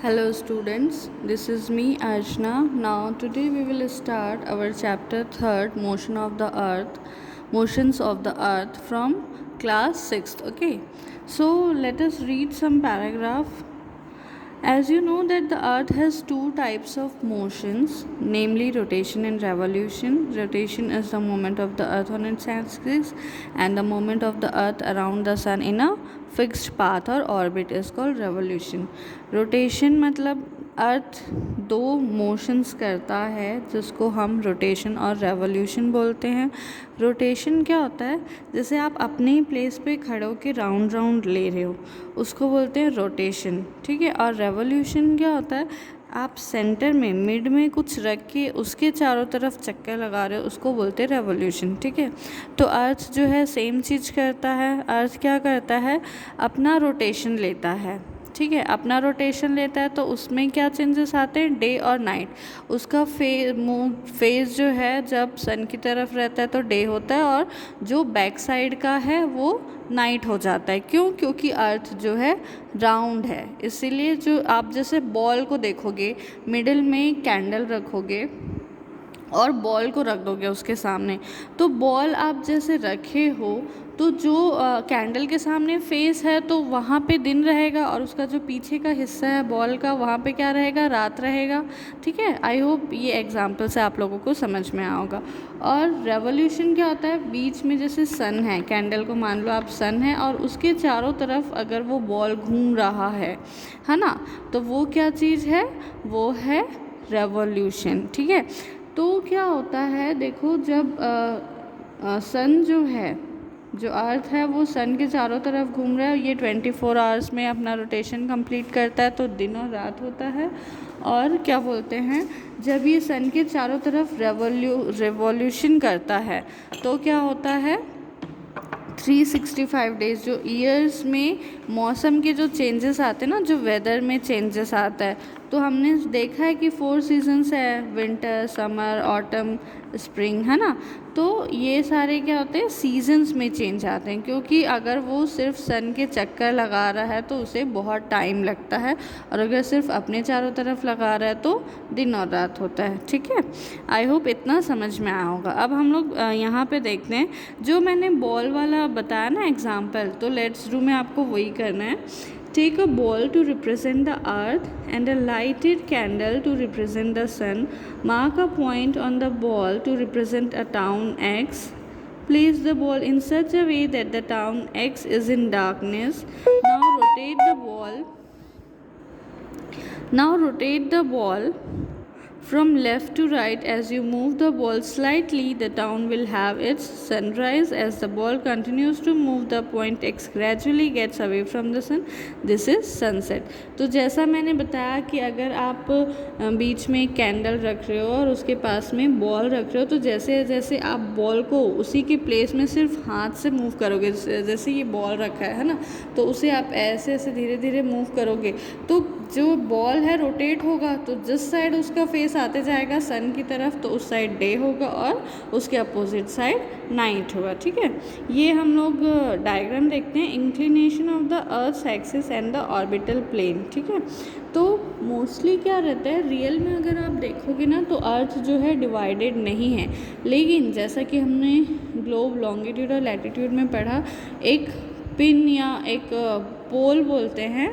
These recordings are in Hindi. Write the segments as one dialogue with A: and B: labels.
A: Hello students, this is me Archana. Now today we will start our chapter 3rd motions of the earth from class 6th. Okay, so let us read some paragraph. As you know that the earth has two types of motions, namely rotation and revolution. Rotation is the movement of the earth on its axis, and the movement of the earth around the sun in a fixed path or orbit is called revolution. Rotation मतलब अर्थ दो मोशंस करता है जिसको हम रोटेशन और रेवोल्यूशन बोलते हैं. रोटेशन क्या होता है, जैसे आप अपने प्लेस पे खड़े होकर राउंड राउंड ले रहे हो, उसको बोलते हैं रोटेशन. ठीक है. और रेवोल्यूशन क्या होता है, आप सेंटर में मिड में कुछ रख के उसके चारों तरफ चक्कर लगा रहे हो, उसको बोलते हैं रेवोल्यूशन. ठीक है. तो अर्थ जो है सेम चीज़ करता है. अर्थ क्या करता है, अपना रोटेशन लेता है. ठीक है. अपना रोटेशन लेता है तो उसमें क्या चेंजेस आते हैं, डे और नाइट. उसका फेज जो है जब सन की तरफ रहता है तो डे होता है, और जो बैक साइड का है वो नाइट हो जाता है. क्यों? क्योंकि अर्थ जो है राउंड है, इसीलिए. जो आप जैसे बॉल को देखोगे, मिडिल में कैंडल रखोगे और बॉल को रख दोगे उसके सामने, तो बॉल आप जैसे रखे हो तो जो कैंडल के सामने फेस है तो वहाँ पे दिन रहेगा, और उसका जो पीछे का हिस्सा है बॉल का, वहाँ पे क्या रहेगा, रात रहेगा. ठीक है. आई होप ये एग्जांपल से आप लोगों को समझ में आया होगा. और रेवोल्यूशन क्या होता है, बीच में जैसे सन है, कैंडल को मान लो आप सन है, और उसके चारों तरफ अगर वो बॉल घूम रहा है ना, तो वो क्या चीज़ है, वो है रेवोल्यूशन. ठीक है. तो क्या होता है, देखो जब सन जो है, जो अर्थ है वो सन के चारों तरफ घूम रहा है, ये 24 आवर्स में अपना रोटेशन कंप्लीट करता है, तो दिन और रात होता है. और क्या बोलते हैं, जब ये सन के चारों तरफ रेवोल्यूशन करता है तो क्या होता है, 365 डेज, जो ईयर्स में मौसम के जो चेंजेस आते हैं ना, जो वेदर में चेंजेस आता है, तो हमने देखा है कि 4 सीजन्स है, विंटर, समर, ऑटम, स्प्रिंग, है ना. तो ये सारे क्या होते हैं, सीजन्स में चेंज आते हैं, क्योंकि अगर वो सिर्फ सन के चक्कर लगा रहा है तो उसे बहुत टाइम लगता है, और अगर सिर्फ अपने चारों तरफ लगा रहा है तो दिन और रात होता है. ठीक है. आई होप इतना समझ में आया होगा. अब हम लोग यहाँ पे देखते हैं, जो मैंने बॉल वाला बताया ना एग्जाम्पल, तो लेट्स डू में आपको वही करना है. Take a ball to represent the earth and a lighted candle to represent the sun. Mark a point on the ball to represent a town X. Place the ball in such a way that the town X is in darkness. Now rotate the ball from left to right. As you move the ball slightly, the town will have its sunrise. As the ball continues to move, the point X gradually gets away from the sun. This is sunset. तो जैसा मैंने बताया कि अगर आप बीच में कैंडल रख रहे हो और उसके पास में बॉल रख रहे हो, तो जैसे जैसे आप बॉल को उसी के प्लेस में सिर्फ हाथ से मूव करोगे, जैसे ये बॉल रखा है ना, तो उसे आप ऐसे ऐसे धीरे धीरे मूव करोगे, तो जो बॉल है रोटेट होगा, तो जिस साइड उसका फेस आते जाएगा सन की तरफ, तो उस साइड डे होगा और उसके अपोजिट साइड नाइट होगा. ठीक है. ये हम लोग डायग्राम देखते हैं, inclination of the earth axis and the orbital plane. ठीक है. तो मोस्टली क्या रहता है, रियल में अगर आप देखोगे ना, तो अर्थ जो है डिवाइडेड नहीं है, लेकिन जैसा कि हमने ग्लोब लॉन्गिट्यूड और लैटिट्यूड में पढ़ा, एक पिन या एक पोल बोलते हैं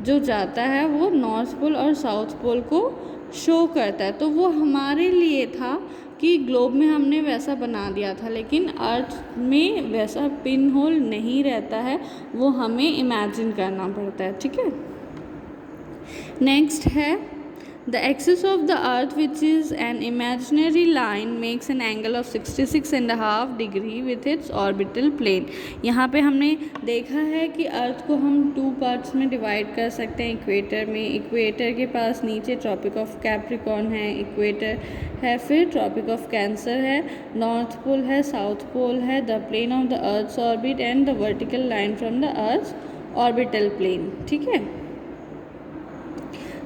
A: जो जाता है, वो नॉर्थ पोल और साउथ पोल को शो करता है. तो वो हमारे लिए था कि ग्लोब में हमने वैसा बना दिया था, लेकिन अर्थ में वैसा पिन होल नहीं रहता है, वो हमें इमेजिन करना पड़ता है. ठीक है. नेक्स्ट है, the axis of the earth, which is an imaginary line, makes an angle of 66.5 degree with its orbital plane. यहाँ पे हमने देखा है कि अर्थ को हम 2 पार्ट्स में डिवाइड कर सकते हैं. इक्वेटर में, इक्वेटर के पास नीचे ट्रॉपिक ऑफ कैप्रिकॉर्न है, इक्वेटर है, फिर ट्रॉपिक ऑफ कैंसर है, नॉर्थ पोल है, साउथ पोल है, the plane of the earth's orbit and the vertical line from the earth's orbital plane. ठीक है.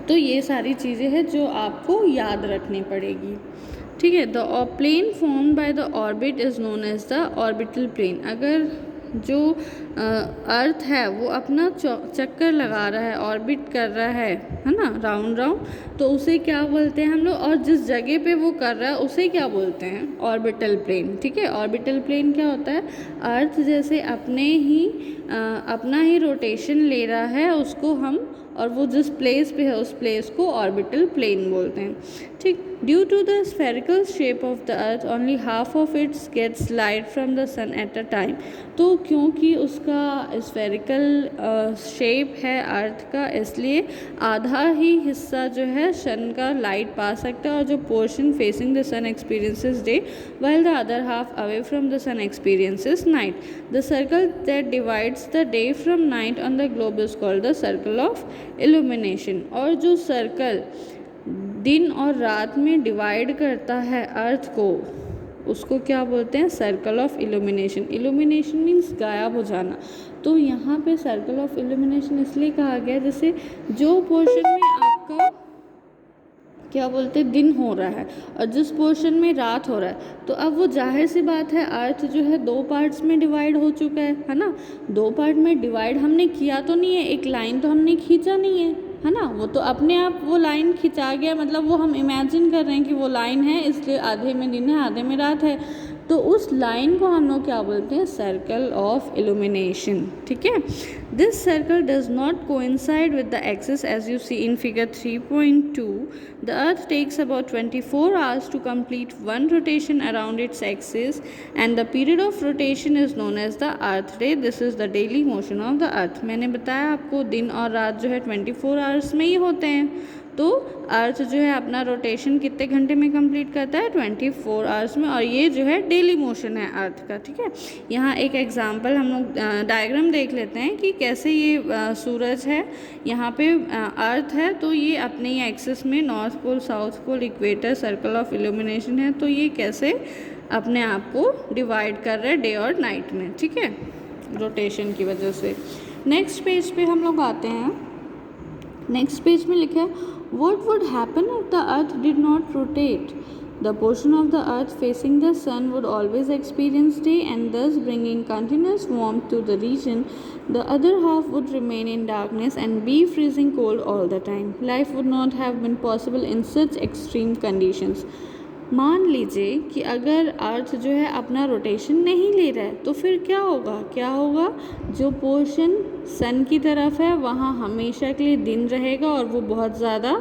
A: तो ये सारी चीज़ें हैं जो आपको याद रखनी पड़ेगी. ठीक है. The plane form by the orbit is known as the orbital plane. अगर जो अर्थ है वो अपना चक्कर लगा रहा है, ऑर्बिट कर रहा है ना, राउंड राउंड, तो उसे क्या बोलते हैं हम लोग, और जिस जगह पे वो कर रहा है उसे क्या बोलते हैं, ऑर्बिटल प्लेन। ठीक है, ऑर्बिटल प्लेन क्या होता है, अर्थ जैसे अपना ही रोटेशन ले रहा है उसको हम, और वो जिस प्लेस पे है उस प्लेस को ऑर्बिटल प्लेन बोलते हैं। ठीक, due to the spherical shape of the earth only half of its gets light from the sun at a time. तो क्योंकि उसका स्फेरिकल शेप है अर्थ का, इसलिए आधा ही हिस्सा जो है सन का लाइट पा सकता है, और जो portion facing the sun experiences day while the other half away from the sun experiences night. The circle that divides the day from night on the globe is called the circle of illumination. और जो सर्कल दिन और रात में डिवाइड करता है अर्थ को, उसको क्या बोलते हैं, circle of illumination. Illumination means गायब हो जाना। तो यहाँ पे सर्कल ऑफ इल्यूमिनेशन इसलिए कहा गया जैसे जो पोर्शन में आपका क्या बोलते हैं दिन हो रहा है और जिस पोर्शन में रात हो रहा है, तो अब वो जाहिर सी बात है अर्थ जो है दो पार्ट्स में डिवाइड हो चुका है ना। दो पार्ट में डिवाइड हमने किया तो नहीं है, एक लाइन तो हमने खींचा नहीं है ना, वो तो अपने आप वो लाइन खिंचा गया, मतलब वो हम इमेजिन कर रहे हैं कि वो लाइन है, इसलिए आधे में दिन है आधे में रात है, तो उस लाइन को हम लोग क्या बोलते हैं, सर्कल ऑफ इल्यूमिनेशन। ठीक है, this circle does not coincide with the axis as you see in figure 3.2. The earth takes about 24 hours to complete one rotation around its axis and the period of rotation is known as the earth day. This is the daily motion of the earth. मैंने बताया आपको दिन और रात जो है 24 hours में ही होते हैं, तो अर्थ जो है अपना रोटेशन कितने घंटे में कंप्लीट करता है, 24 आवर्स में, और ये जो है डेली मोशन है अर्थ का। ठीक है, यहाँ एक एग्जांपल हम लोग डायग्राम देख लेते हैं कि कैसे ये सूरज है, यहाँ पे अर्थ है, तो ये अपने ही एक्सिस में north pole south pole equator circle of illumination है, तो ये कैसे अपने आप को डिवाइड कर रहा है डे और नाइट में। ठीक है, रोटेशन की वजह से। नेक्स्ट पेज पे हम लोग आते हैं। नेक्स्ट पेज में लिखा है what would happen if the earth did not rotate? The portion of the earth facing the sun would always experience day and thus bringing continuous warmth to the region. The other half would remain in darkness and be freezing cold all the time. Life would not have been possible in such extreme conditions. मान लीजिए कि अगर अर्थ जो है अपना रोटेशन नहीं ले रहा है, तो फिर क्या होगा, जो पोर्शन सन की तरफ है वहाँ हमेशा के लिए दिन रहेगा और वो बहुत ज़्यादा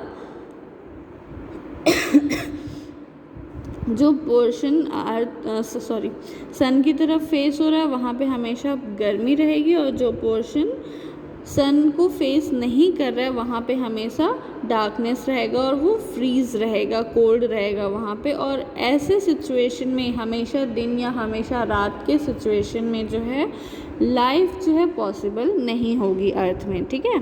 A: जो पोर्शन सन की तरफ फेस हो रहा है वहाँ पे हमेशा गर्मी रहेगी, और जो पोर्शन सन को फेस नहीं कर रहा है वहाँ पे हमेशा डार्कनेस रहेगा और वो फ्रीज रहेगा, कोल्ड रहेगा वहाँ पे। और ऐसे सिचुएशन में हमेशा दिन या हमेशा रात के सिचुएशन में जो है लाइफ जो है पॉसिबल नहीं होगी अर्थ में। ठीक है,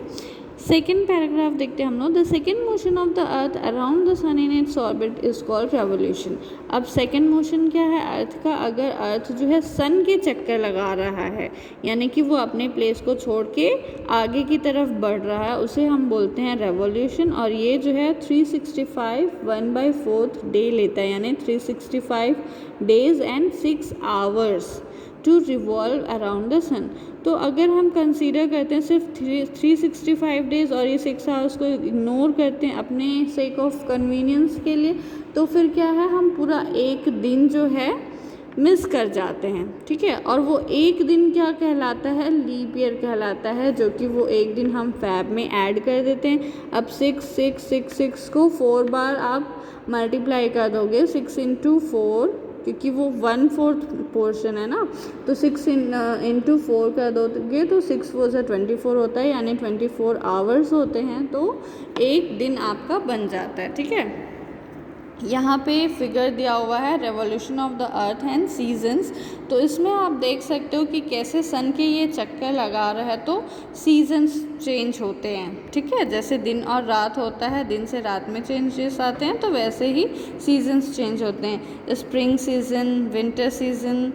A: सेकेंड पैराग्राफ देखते हैं हम लोग। The second motion of the earth around the sun in its orbit is called revolution. अब सेकेंड मोशन क्या है अर्थ का, अगर अर्थ जो है सन के चक्कर लगा रहा है, यानी कि वो अपने प्लेस को छोड़ के आगे की तरफ बढ़ रहा है, उसे हम बोलते हैं रेवोल्यूशन। और ये जो है 365 1/4 डे लेता है, यानी 365 days and 6 hours to revolve around the sun. तो अगर हम कंसीडर करते हैं सिर्फ 365 डेज़ और ये 6 आवर्स को इग्नोर करते हैं अपने सेक ऑफ कन्वीनियंस के लिए, तो फिर क्या है, हम पूरा एक दिन जो है मिस कर जाते हैं। ठीक है, और वो एक दिन क्या कहलाता है, लीप ईयर कहलाता है, जो कि वो एक दिन हम फैब में ऐड कर देते हैं। अब 6 को 4 बार आप मल्टीप्लाई कर दोगे, 6 × 4, क्योंकि वो 1/4 पोर्शन है ना, तो 6 × 4 कर दोगे तो 6 4 से 24 होता है, यानी 24 आवर्स होते हैं, तो एक दिन आपका बन जाता है। ठीक है, यहाँ पे फिगर दिया हुआ है revolution of the earth and seasons. तो इसमें आप देख सकते हो कि कैसे सन के ये चक्कर लगा रहा है तो सीजन्स चेंज होते हैं। ठीक है, जैसे दिन और रात होता है, दिन से रात में चेंजेस आते हैं, तो वैसे ही सीजन्स चेंज होते हैं। स्प्रिंग सीजन, विंटर सीजन,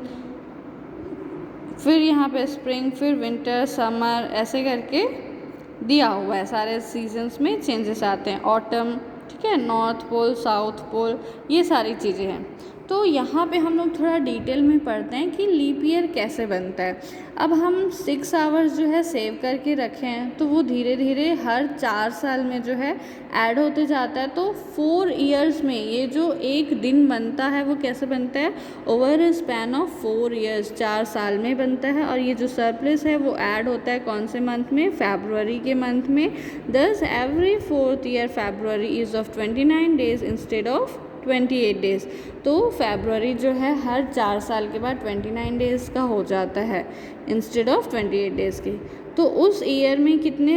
A: फिर यहाँ पे स्प्रिंग, फिर विंटर, समर, ऐसे करके दिया हुआ है। सारे सीजन्स में चेंजेस आते हैं। ऑटम, ठीक है, नॉर्थ पोल, साउथ पोल, ये सारी चीज़ें हैं। तो यहाँ पे हम लोग थोड़ा डिटेल में पढ़ते हैं कि लीप ईयर कैसे बनता है। अब हम 6 आवर्स जो है सेव करके रखे हैं, तो वो धीरे धीरे हर 4 साल में जो है ऐड होते जाता है। तो 4 ईयर्स में ये जो एक दिन बनता है वो कैसे बनता है, over A span of 4 years, 4 साल में बनता है। और ये जो सरप्लस है वो ऐड होता है कौन से मंथ में, फरवरी के मंथ में। दस every 4th year February is of 29 days instead of 28 days. तो फरवरी जो है हर 4 साल के बाद 29 डेज़ का हो जाता है इंस्टेड ऑफ 28 डेज़ के। तो उस ईयर में कितने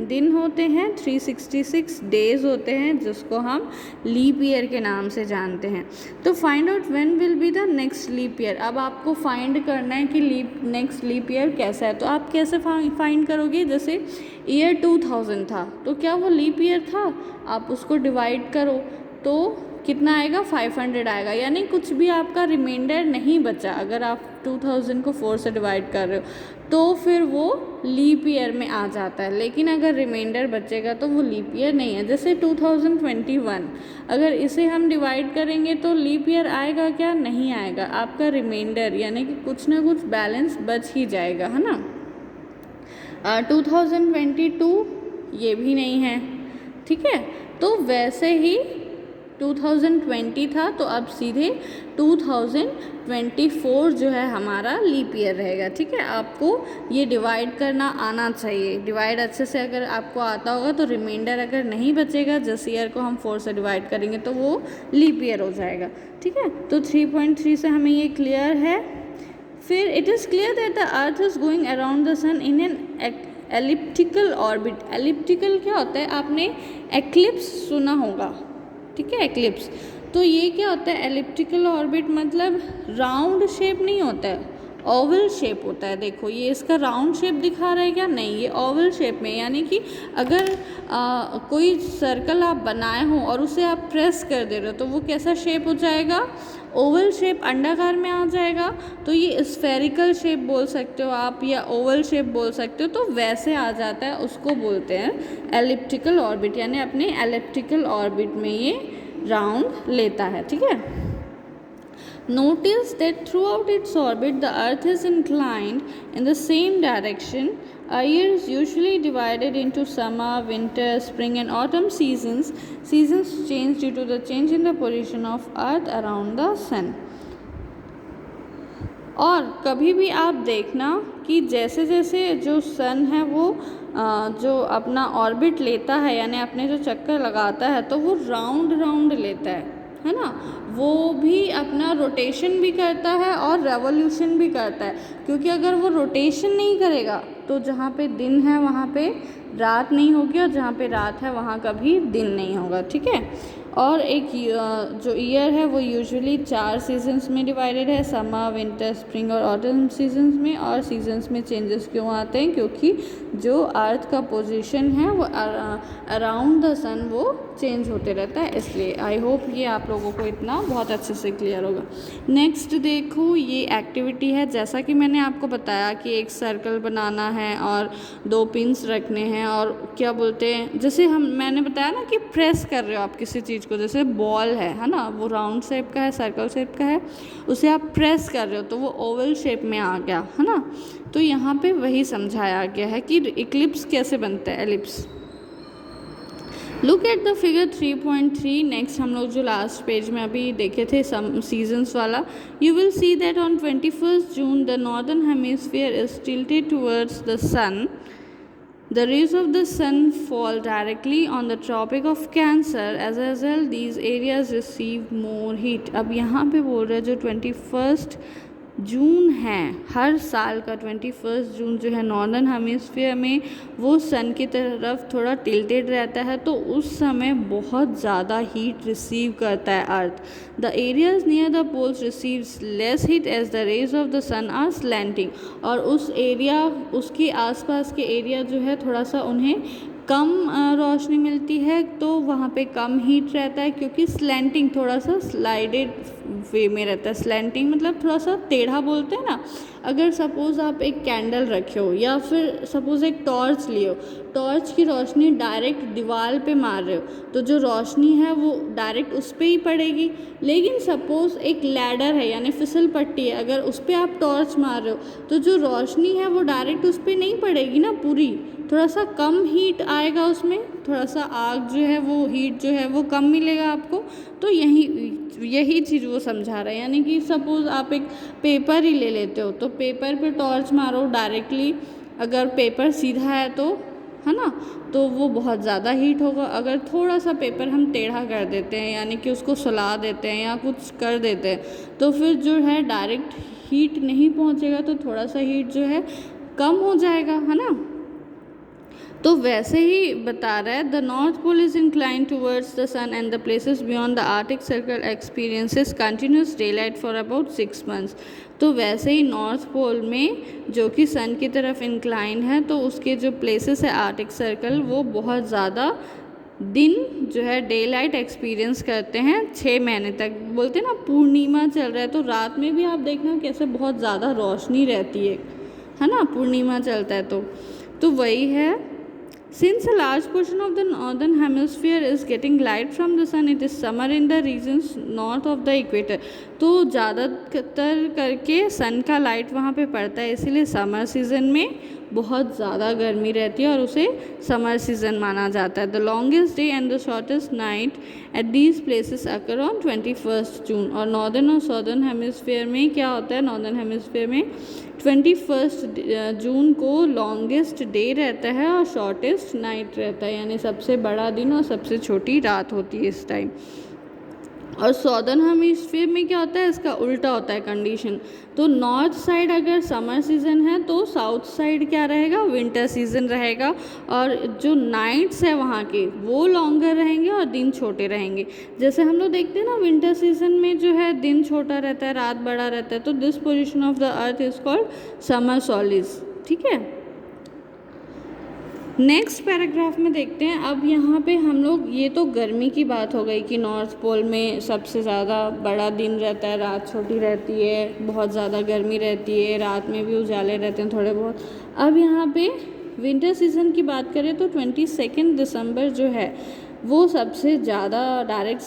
A: दिन होते हैं, 366 डेज़ होते हैं, जिसको हम लीप ईयर के नाम से जानते हैं। तो find out when will be the next leap year. अब आपको फाइंड करना है कि नेक्स्ट लीप ईयर कैसा है। तो आप कैसे फाइंड करोगे, जैसे ईयर 2000 था तो क्या वो लीप ईयर था, आप उसको डिवाइड करो तो कितना आएगा, 500 आएगा, यानी कुछ भी आपका रिमाइंडर नहीं बचा। अगर आप 2000 को 4 से डिवाइड कर रहे हो तो फिर वो लीप ईयर में आ जाता है। लेकिन अगर रिमाइंडर बचेगा तो वो लीप ईयर नहीं है। जैसे 2021, अगर इसे हम डिवाइड करेंगे तो लीप ईयर आएगा क्या, नहीं आएगा, आपका रिमाइंडर यानी कि कुछ ना कुछ बैलेंस बच ही जाएगा, है ना। 2022 ये भी नहीं है, ठीक है। तो वैसे ही 2020 था तो अब सीधे 2024 जो है हमारा लीप ईयर रहेगा, ठीक है। आपको ये डिवाइड करना आना चाहिए। डिवाइड अच्छे से अगर आपको आता होगा तो रिमाइंडर अगर नहीं बचेगा, जिस ईयर को हम 4 से डिवाइड करेंगे तो वो लीप ईयर हो जाएगा, ठीक है। तो 3.3 से हमें ये क्लियर है। फिर it is clear that the earth is going around the sun in an elliptical orbit. Elliptical क्या होता है, आपने एक्लिप्स सुना होगा, ठीक है, एक्लिप्स। तो ये क्या होता है, एलिप्टिकल ऑर्बिट मतलब राउंड शेप नहीं होता है, ओवल शेप होता है। देखो ये इसका राउंड शेप दिखा रहा है क्या, नहीं, ये ओवल शेप में, यानी कि अगर कोई सर्कल आप बनाए हो और उसे आप प्रेस कर दे रहे हो तो वो कैसा शेप हो जाएगा, ओवल शेप, अंडाकार में आ जाएगा। तो ये स्फेरिकल शेप बोल सकते हो आप या ओवल शेप बोल सकते हो, तो वैसे आ जाता है, उसको बोलते हैं एलिप्टिकल ऑर्बिट, यानी अपने एलिप्टिकल ऑर्बिट में ये राउंड लेता है, ठीक है। Notice that throughout its orbit the Earth is inclined in the same direction. A year is usually divided into summer, winter, spring and autumn seasons. Seasons change due to the change in the position of Earth around the Sun. और कभी भी आप देखना कि जैसे जैसे जो सन है वो जो अपना ऑर्बिट लेता है, यानी अपने जो चक्कर लगाता है, तो वो राउंड राउंड लेता है ना। वो भी अपना रोटेशन भी करता है और रेवोल्यूशन भी करता है, क्योंकि अगर वो रोटेशन नहीं करेगा तो जहाँ पे दिन है वहाँ पे रात नहीं होगी, और जहाँ पे रात है वहाँ कभी दिन नहीं होगा, ठीक है। और एक जो ईयर है वो यूजुअली 4 सीजन्स में डिवाइडेड है, समर, विंटर, स्प्रिंग और ऑटम सीजन्स में। और सीजन्स में चेंजेस क्यों आते हैं, क्योंकि जो अर्थ का पोजीशन है वो अराउंड द सन वो चेंज होते रहता है, इसलिए। आई होप ये आप लोगों को इतना बहुत अच्छे से क्लियर होगा। नेक्स्ट देखो, ये एक्टिविटी है, जैसा कि मैंने आपको बताया कि एक सर्कल बनाना है और 2 पिंस रखने हैं, और क्या बोलते हैं, जैसे मैंने बताया ना कि प्रेस कर रहे हो आप किसी चीज़ को, जैसे बॉल है ना, वो राउंड शेप का है, सर्कल शेप का है, उसे आप प्रेस कर रहे हो तो वो ओवल शेप में आ गया, है ना। तो यहाँ पे वही समझाया गया है कि इक्लिप्स कैसे बनता है, ellipse. Look at the figure 3.3। Next हम लोग जो लास्ट पेज में अभी देखे थे सीजन्स वाला, you will see that on 21 June the northern hemisphere is tilted towards the sun. The rays of the sun fall directly on the Tropic of Cancer. As a result, these areas receive more heat. अब यहाँ पे बोल रहे हैं जो 21 जून है, हर साल का 21 जून जो है नॉर्दर्न हेमिस्फीयर में वो सन की तरफ थोड़ा टिल्टेड रहता है, तो उस समय बहुत ज़्यादा हीट रिसीव करता है earth. The areas near the poles receives less heat as the rays of the sun are slanting. और उस एरिया, उसके आसपास के एरिया जो है थोड़ा सा उन्हें कम रोशनी मिलती है, तो वहाँ पे कम हीट रहता है, क्योंकि स्लैंटिंग थोड़ा सा स्लाइडेड वे में रहता है। स्लैंटिंग मतलब थोड़ा सा टेढ़ा बोलते हैं ना, अगर सपोज़ आप एक कैंडल रखे हो या फिर सपोज़ एक टॉर्च लिए हो, टॉर्च की रोशनी डायरेक्ट दीवार पे मार रहे हो तो जो रोशनी है वो डायरेक्ट उस पर ही पड़ेगी। लेकिन सपोज़ एक लैडर है यानी फिसल पट्टी है, अगर उस पर आप टॉर्च मार रहे हो तो जो रोशनी है वो डायरेक्ट उस पर नहीं पड़ेगी ना पूरी, थोड़ा सा कम हीट आएगा उसमें, थोड़ा सा आग जो है वो हीट जो है वो कम मिलेगा आपको। तो यही चीज़ वो समझा रहा है। यानी कि सपोज़ आप एक पेपर ही ले लेते हो तो पेपर पे टॉर्च मारो डायरेक्टली, अगर पेपर सीधा है तो, है ना, तो वो बहुत ज़्यादा हीट होगा। अगर थोड़ा सा पेपर हम टेढ़ा कर देते हैं यानी कि उसको सुला देते हैं या कुछ कर देते हैं तो फिर जो है डायरेक्ट हीट नहीं पहुंचेगा, तो थोड़ा सा हीट जो है कम हो जाएगा, है ना। तो वैसे ही बता रहा है, the north pole is incline towards the sun and the places beyond the arctic circle experiences continuous daylight for about 6 months। तो वैसे ही नॉर्थ पोल में जो कि सन की तरफ इंक्लाइन है तो उसके जो प्लेसेस है आर्टिक सर्कल वो बहुत ज़्यादा दिन जो है डे लाइट एक्सपीरियंस करते हैं 6 महीने तक। बोलते हैं ना पूर्णिमा चल रहा है तो रात में भी आप देखना कैसे बहुत ज़्यादा रोशनी रहती है ना, पूर्णिमा चलता है तो वही है। Since a large portion of the northern hemisphere is getting light from the sun, it is summer in the regions north of the equator। तो ज़्यादातर करके सन का लाइट वहाँ पे पड़ता है, इसीलिए समर सीज़न में बहुत ज़्यादा गर्मी रहती है और उसे समर सीज़न माना जाता है। The longest day and the shortest night at these places occur on 21 जून। और नॉर्दर्न और सदर्न हेमिस्फीयर में क्या होता है, नॉर्दर्न हेमिस्फीयर में 21 जून को लॉन्गेस्ट डे रहता है और शॉर्टेस्ट नाइट रहता है, यानी सबसे बड़ा दिन और सबसे छोटी रात होती है इस टाइम। और सॉदर्न हेमिस्फीयर में क्या होता है, इसका उल्टा होता है कंडीशन। तो नॉर्थ साइड अगर समर सीज़न है तो साउथ साइड क्या रहेगा, विंटर सीज़न रहेगा। और जो नाइट्स है वहाँ के वो लॉन्गर रहेंगे और दिन छोटे रहेंगे। जैसे हम लोग देखते हैं ना विंटर सीज़न में जो है दिन छोटा रहता है, रात बड़ा रहता है। तो this position of the earth is called summer Solis. ठीक है, नेक्स्ट पैराग्राफ में देखते हैं। अब यहाँ पे हम लोग, ये तो गर्मी की बात हो गई कि नॉर्थ पोल में सबसे ज़्यादा बड़ा दिन रहता है, रात छोटी रहती है, बहुत ज़्यादा गर्मी रहती है, रात में भी उजाले रहते हैं थोड़े बहुत। अब यहाँ पे विंटर सीज़न की बात करें तो 22 दिसंबर जो है वो सबसे ज़्यादा डायरेक्ट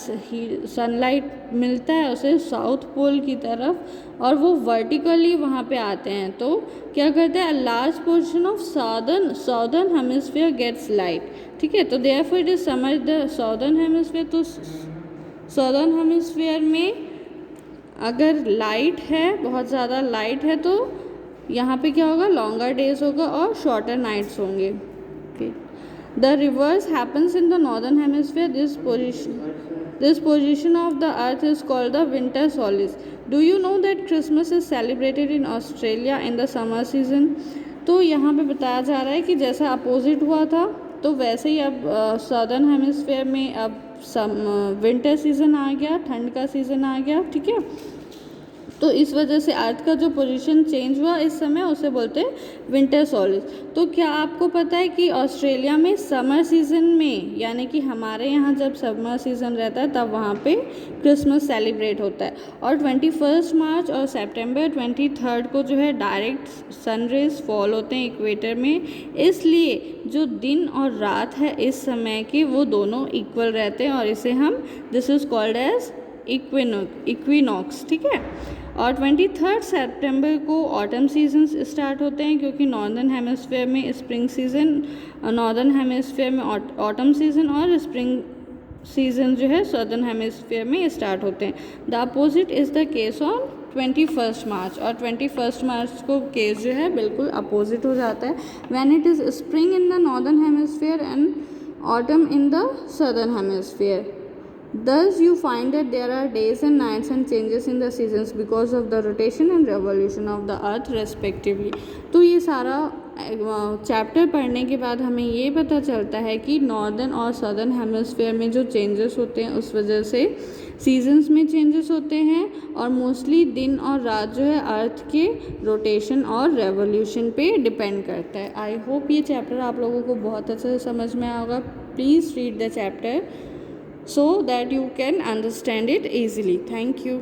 A: सनलाइट मिलता है उसे साउथ पोल की तरफ और वो वर्टिकली वहाँ पे आते हैं। तो क्या करते हैं, large portion of southern hemisphere gets light. ठीक है, तो therefore it is summer the southern hemisphere. तो साउदर्न हेमिस्फीयर में अगर लाइट है, बहुत ज़्यादा लाइट है, तो यहाँ पे क्या होगा, लॉन्गर डेज होगा और शॉर्टर नाइट्स होंगे। The reverse happens in the northern hemisphere. This position of the earth is called the winter solstice. Do you know that Christmas is celebrated in Australia in the summer season? तो यहाँ पे बताया जा रहा है कि जैसा अपोजिट हुआ था तो वैसे ही अब सदर्न हेमिस्फीयर में अब विंटर सीज़न आ गया, ठंड का सीज़न आ गया। ठीक है, तो इस वजह से अर्थ का जो पोजीशन चेंज हुआ इस समय उसे बोलते हैं विंटर सॉलिस। तो क्या आपको पता है कि ऑस्ट्रेलिया में समर सीज़न में, यानी कि हमारे यहाँ जब समर सीज़न रहता है तब वहाँ पे क्रिसमस सेलिब्रेट होता है। और 21 मार्च और सितंबर 23 को जो है डायरेक्ट सन रेज फॉल होते हैं इक्वेटर में, इसलिए जो दिन और रात है इस समय की वो दोनों इक्वल रहते हैं और इसे हम this is called as equinox. ठीक है, और 23 सितंबर को ऑटम सीजन्स स्टार्ट होते हैं क्योंकि नॉर्दर्न हेमिस्फीयर में स्प्रिंग सीज़न, नॉर्दर्न हेमिस्फीयर में ऑटम सीज़न और स्प्रिंग सीज़न जो है सदर्न हेमिस्फीयर में स्टार्ट होते हैं। The opposite is the case on 21 मार्च। और 21 मार्च को केस जो है बिल्कुल अपोजिट हो जाता है, when it is spring in the northern hemisphere and autumn in the southern hemisphere. Thus you find that there are days and nights and changes in the seasons because of the rotation and revolution of the earth respectively। तो ये सारा चैप्टर पढ़ने के बाद हमें ये पता चलता है कि नॉर्दर्न और सदर्न हेमिस्फीयर में जो चेंजेस होते हैं उस वजह से सीजन्स में चेंजेस होते हैं और मोस्टली दिन और रात जो है अर्थ के रोटेशन और रेवोल्यूशन पे डिपेंड करता है। आई होप ये चैप्टर आप लोगों को बहुत अच्छे से समझ में आया होगा। Please read the chapter so that you can understand it easily. Thank you.